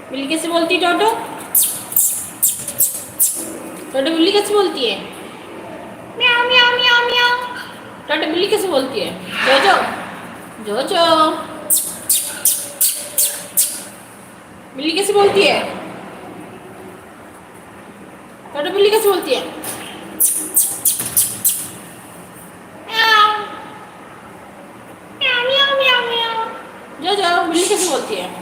बिल्ली कैसे बोलती है टोटो? टोटो बिल्ली कैसे बोलती है? म्याओ म्याओ म्याओ म्याओ। टोटो बिल्ली कैसे बोलती है? जोजो जोजो। बिल्ली कैसे बोलती है? टोटो बिल्ली कैसे बोलती है? म्याओ म्याओ म्याओ म्याओ म्याओ। जोजो बिल्ली कैसे बोलती है?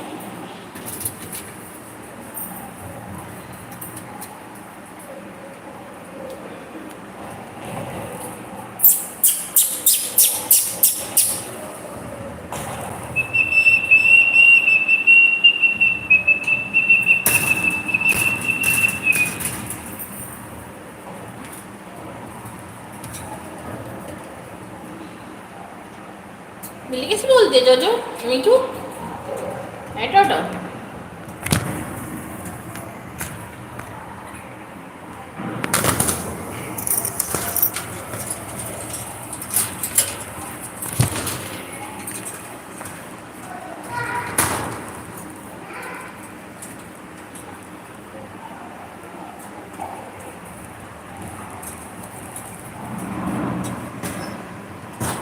बिल्ली कैसे बोलती है जोजो? मीठू है टोटो?